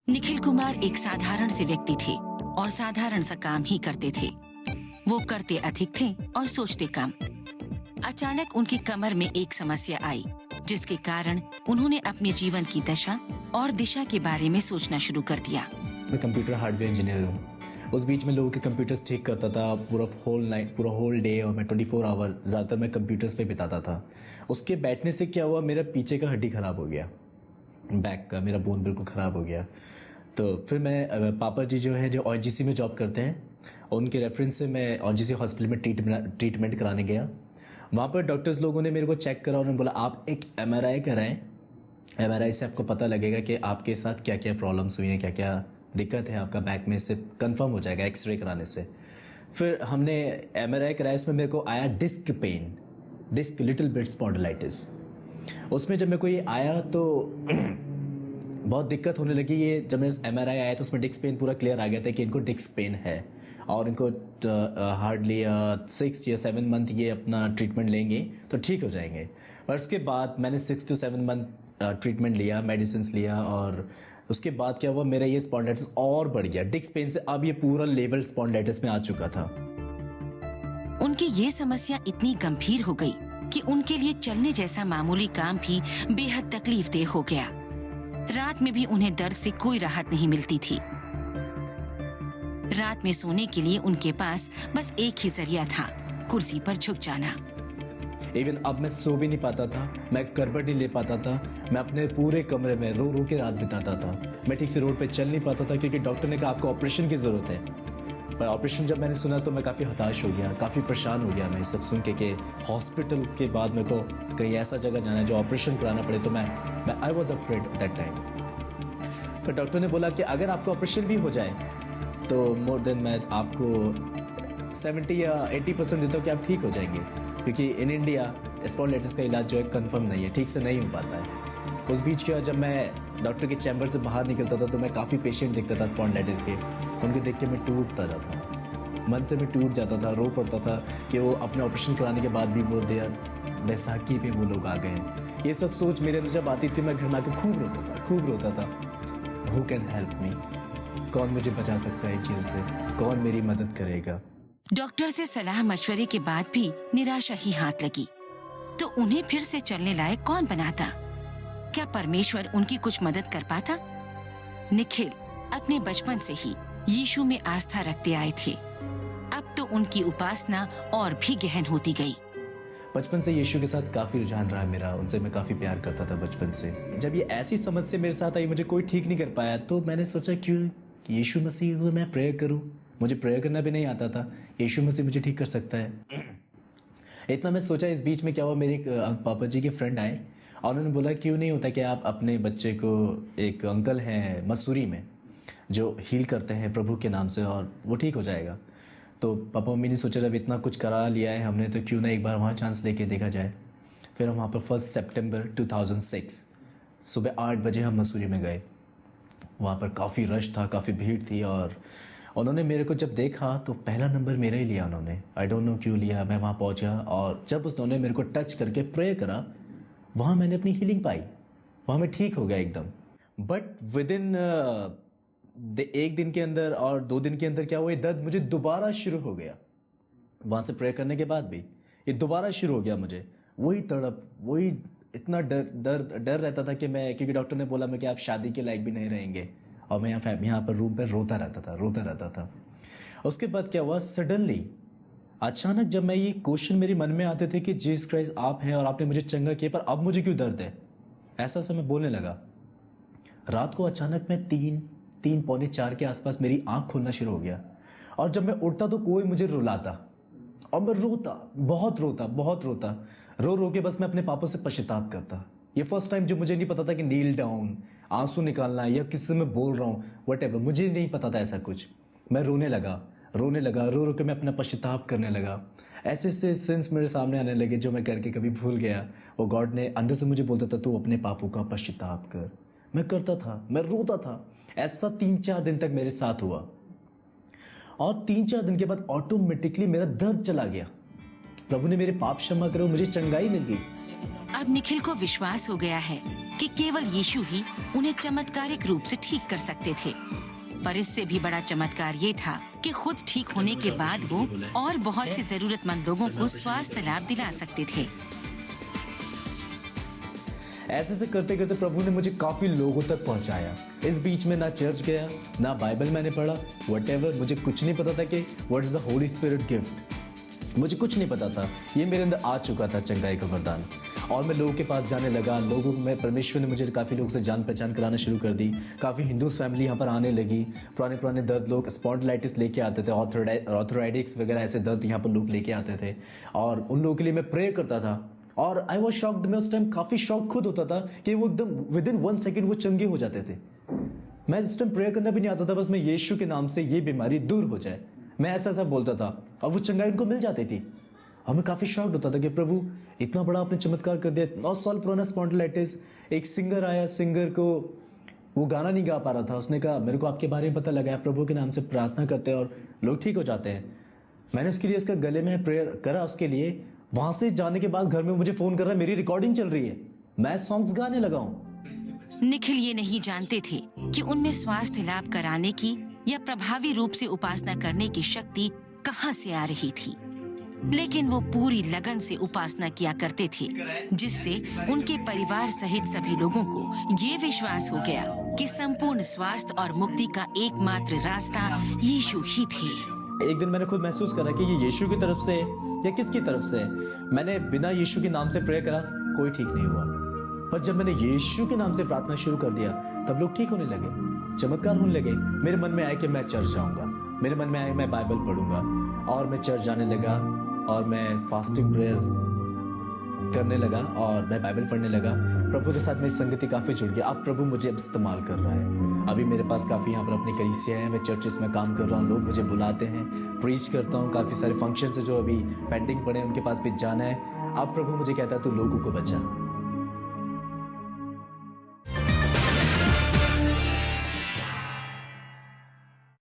निखिल कुमार एक साधारण से व्यक्ति थे और साधारण सा काम ही करते थे। वो करते अधिक थे और सोचते कम। अचानक उनकी कमर में एक समस्या आई, जिसके कारण उन्होंने अपने जीवन की दशा और दिशा के बारे में सोचना शुरू कर दिया। मैं कंप्यूटर हार्डवेयर इंजीनियर हूँ। उस बीच में लोगों के कंप्यूटर्स ठीक करता था पूरा होल नाइट, पूरा होल डे, और मैं 24 आवर ज़्यादातर मैं कंप्यूटर्स पे बिताता था। उसके बैठने से क्या हुआ, मेरा पीछे का हड्डी ख़राब हो गया, बैक का मेरा बोन बिल्कुल ख़राब हो गया। तो फिर मैं पापा जी जो है जो ओएनजीसी में जॉब करते हैं, उनके रेफरेंस से मैं ओएनजीसी हॉस्पिटल में ट्रीटमेंट कराने गया। वहाँ पर डॉक्टर्स लोगों ने मेरे को चेक करा, उन्होंने बोला आप एक एमआरआई कराएं। एमआरआई से आपको पता लगेगा कि आपके साथ क्या क्या प्रॉब्लम्स हुई हैं, क्या क्या दिक्कत है आपका बैक में, से कंफर्म हो जाएगा एक्सरे कराने से। फिर हमने एमआरआई कराया, इसमें मेरे को आया disc pain, disc little bit spondylitis. उसमें जब मेरे को ये आया तो बहुत दिक्कत होने लगी। ये जब मेरे एमआरआई आया तो उसमें डिस्क पेन पूरा क्लियर आ गया था कि इनको डिस्क पेन है, और इनको हार्डली 6 या 7 मंथ ये अपना ट्रीटमेंट लेंगे तो ठीक हो जाएंगे। और उसके बाद मैंने 6 to 7 मंथ ट्रीटमेंट लिया, मेडिसिन लिया, और उसके बाद क्या हुआ, मेरा ये स्पॉन्डिलाइटिस और बढ़ गया। डिस्क पेन से अब ये पूरा लेवल स्पॉन्डिलाइटिस में आ चुका था। उनकी ये समस्या इतनी गंभीर हो गई कि उनके लिए चलने जैसा मामूली काम भी बेहद तकलीफदेह हो गया। रात में भी उन्हें दर्द से कोई राहत नहीं मिलती थी। रात में सोने के लिए उनके पास बस एक ही जरिया था, कुर्सी पर झुक जाना। इवन अब मैं सो भी नहीं पाता था, मैं करवट नहीं ले पाता था, मैं अपने पूरे कमरे में रो रो के रात बिताता था। मैं ठीक से रोड पे चल नहीं पाता था क्योंकि डॉक्टर ने कहा आपको ऑपरेशन की ज़रूरत है। पर ऑपरेशन जब मैंने सुना तो मैं काफ़ी हताश हो गया, काफ़ी परेशान हो गया मैं सब सुन के हॉस्पिटल के बाद मेरे को कहीं ऐसा जगह जाना है जो ऑपरेशन कराना पड़े। तो मैं I was afraid that time. पर डॉक्टर ने बोला कि अगर आपको ऑपरेशन भी हो जाए तो मोर देन मैं आपको 70 या 80% देता हूँ कि आप ठीक हो जाएंगे, क्योंकि इन इंडिया स्पॉन्डिलाइटिस का इलाज जो है कंफर्म नहीं है, ठीक से नहीं हो पाता है। उस बीच क्या, जब मैं डॉक्टर के चैम्बर से बाहर निकलता था तो मैं काफ़ी पेशेंट देखता था स्पॉन्डिलाइटिस के, उनके देख के मैं टूटता जाता, मन से मैं टूट जाता था, रो पड़ता था कि वो अपने ऑपरेशन कराने के बाद भी वो देर बैसाखी पे वो लोग आ गए। ये सब सोच मेरे अंदर जब आती थी, मैं घर में आकर खूब रोता था। हु कैन हेल्प मी, कौन मुझे बचा सकता है इस चीज़ से, कौन मेरी मदद करेगा। डॉक्टर से सलाह मशवरे के बाद भी निराशा ही हाथ लगी। तो उन्हें फिर से चलने लायक कौन बनाता? क्या परमेश्वर उनकी कुछ मदद कर पाता? निखिल अपने बचपन से ही यीशु में आस्था रखते आए थे। अब तो उनकी उपासना और भी गहन होती गई। बचपन से यीशु के साथ काफ़ी रुझान रहा मेरा, उनसे मैं काफ़ी प्यार करता था बचपन से। जब ये ऐसी समस्या मेरे साथ आई, मुझे कोई ठीक नहीं कर पाया, तो मैंने सोचा क्यों यीशु मसीह को मैं प्रेयर करूं। मुझे प्रेयर करना भी नहीं आता था, यीशु मसीह मुझे ठीक कर सकता है। इतना मैं सोचा। इस बीच में क्या हुआ, मेरे पापा जी के फ्रेंड आए और उन्होंने बोला क्यों नहीं होता कि आप अपने बच्चे को, एक अंकल हैं मसूरी में जो हील करते हैं प्रभु के नाम से, और वो ठीक हो जाएगा। तो पापा मम्मी ने सोचा जब इतना कुछ करा लिया है हमने तो क्यों ना एक बार वहाँ चांस लेके देखा जाए। फिर हम वहाँ पर 1 सितंबर 2006 सुबह 8 बजे हम मसूरी में गए। वहाँ पर काफ़ी रश था, काफ़ी भीड़ थी, और उन्होंने मेरे को जब देखा तो पहला नंबर मेरा ही लिया उन्होंने। आई डोंट नो क्यों लिया। मैं वहाँ पहुँचा और जब उन्होंने मेरे को टच करके प्रे करा, वहाँ मैंने अपनी हीलिंग पाई, वहाँ मैं ठीक हो गया एकदम। बट विद इन 1 दिन के अंदर और 2 दिन के अंदर क्या हुआ, ये दर्द मुझे दोबारा शुरू हो गया। वहाँ से प्रे करने के बाद भी ये दोबारा शुरू हो गया मुझे, वही तड़प, वही इतना डर रहता था कि मैं, क्योंकि डॉक्टर ने बोला मैं कि आप शादी के लायक भी नहीं रहेंगे, और मैं यहाँ पर रूम पर रोता रहता था। उसके बाद क्या हुआ, सडनली अचानक जब मैं, ये क्वेश्चन मेरे मन में आते थे कि जीसस क्राइस्ट आप हैं और आपने मुझे चंगा किया, पर अब मुझे क्यों दर्द है, ऐसा मैं बोलने लगा। रात को अचानक मैं 3 पौने 4 के आसपास मेरी आंख खोलना शुरू हो गया, और जब मैं उठता तो कोई मुझे रुलाता, और मैं बहुत रोता, रो के बस मैं अपने पापा से पश्चाताप करता। ये फर्स्ट टाइम जो मुझे नहीं पता था कि नील डाउन, आंसू निकालना है या किससे मैं बोल रहा हूँ, व्हाटएवर, मुझे नहीं पता था ऐसा कुछ। मैं रोने लगा, रो के मैं अपना पश्चाताप करने लगा। ऐसे सिंस मेरे सामने आने लगे जो मैं करके कभी भूल गया। वो गॉड ने अंदर से मुझे बोलता था तू अपने पापों का पश्चाताप कर। मैं करता था, मैं रोता था। ऐसा 3-4 दिन तक मेरे साथ हुआ, और 3-4 दिन के बाद ऑटोमेटिकली मेरा दर्द चला गया। प्रभु ने मेरे पाप क्षमा करे, मुझे चंगाई मिल गई। अब निखिल को विश्वास हो गया है कि केवल यीशु ही उन्हें चमत्कारिक रूप से ठीक कर सकते थे। पर इससे भी बड़ा चमत्कार ये था कि खुद ठीक होने के बाद वो और बहुत से जरूरतमंद लोगों को स्वास्थ्य लाभ दिला सकते थे। ऐसे से करते करते प्रभु ने मुझे काफी लोगों तक पहुंचाया। इस बीच में ना चर्च गया, ना बाइबल मैंने पढ़ा, व्हाटएवर। मुझे कुछ नहीं पता था कि what is the Holi spirit gift. मुझे कुछ नहीं पता था। ये मेरे अंदर आ चुका था चंगाई का वरदान, और मैं लोगों के पास जाने लगा। लोगों में परमेश्वर ने मुझे काफ़ी लोगों से जान पहचान कराना शुरू कर दी। काफ़ी हिंदू फैमिली यहाँ पर आने लगी। पुराने पुराने दर्द लोग स्पॉन्डिलाइटिस लेके आते थे, ऑर्थोराइटिक्स वगैरह ऐसे दर्द यहाँ पर लोग लेके आते थे, और उन लोगों के लिए मैं प्रे करता था। और आई वॉज शॉक्ड। मैं उस टाइम काफ़ी शॉक खुद होता था कि वो एकदम विद इन 1 सेकेंड वो चंगे हो जाते थे। मैं इस टाइम प्रे करना भी नहीं आता था, बस मैं यीशु के नाम से ये बीमारी दूर हो जाए, मैं ऐसा ऐसा बोलता था, और वो चंगाई उनको मिल जाती थी। और मैं काफ़ी शॉक्ड होता था कि प्रभु इतना बड़ा आपने चमत्कार कर दिया। 9 साल पुराना स्पॉन्डिलाइटिस। एक सिंगर आया, सिंगर को वो गाना नहीं गा पा रहा था। उसने कहा मेरे को आपके बारे में पता लगा है, प्रभु के नाम से प्रार्थना करते हैं और लोग ठीक हो जाते हैं। मैंने उसके लिए इसका गले में प्रेयर करा उसके लिए। वहां से जाने के बाद घर में मुझे फोन कर रहा है, मेरी रिकॉर्डिंग चल रही है, मैं सॉन्ग्स गाने लगा हूं। निखिल ये नहीं जानते थे कि उनमें स्वास्थ्य लाभ कराने की या प्रभावी रूप से उपासना करने की शक्ति कहां से आ रही थी, लेकिन वो पूरी लगन से उपासना किया करते थे, जिससे उनके परिवार सहित सभी लोगों को ये विश्वास हो गया कि संपूर्ण स्वास्थ्य और मुक्ति का एकमात्र रास्ता यीशु ही थे। एक दिन मैंने खुद महसूस करा कि ये यीशु की तरफ से या किसकी तरफ से। मैंने बिना यीशु के नाम से प्रे करा, कोई ठीक नहीं हुआ। पर जब मैंने यीशु के नाम से प्रार्थना शुरू कर दिया, तब लोग ठीक होने लगे, चमत्कार होने लगे। मेरे मन में आया कि मैं चर्च जाऊंगा, मेरे मन में आया मैं बाइबल पढ़ूंगा, और मैं चर्च जाने लगा, और मैं फास्टिंग प्रेयर करने लगा, और मैं बाइबल पढ़ने लगा। प्रभु के साथ मेरी संगति काफ़ी जुड़ गया। अब प्रभु मुझे अब इस्तेमाल कर रहा है। अभी मेरे पास काफ़ी यहाँ पर अपनी कलीसिया है, मैं चर्चेस में काम कर रहा हूँ, लोग मुझे बुलाते हैं, प्रीच करता हूँ। काफ़ी सारे फंक्शंस है जो अभी पेंडिंग पड़े हैं, उनके पास भी जाना है। अब प्रभु मुझे कहता है तू लोगों को बचा।